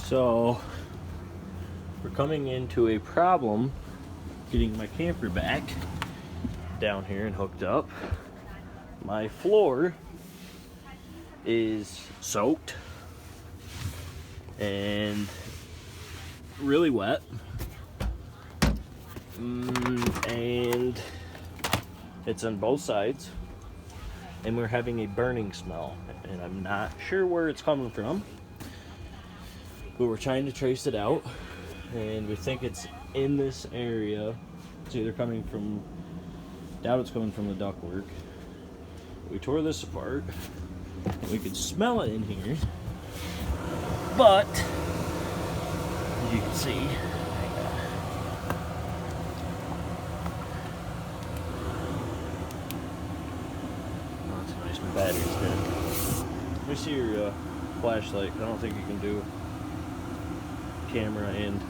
So we're coming into a problem getting my camper back down here and hooked up. My floor is soaked and really wet, and it's on both sides, and we're having a burning smell, and I'm not sure where it's coming from, but we're trying to trace it out, and we think it's in this area. It's either coming from, doubt it's coming from the ductwork. We tore this apart. We could smell it in here, but as you can see, oh, that's nice. My battery's dead. Let me see your flashlight. I don't think you can do camera and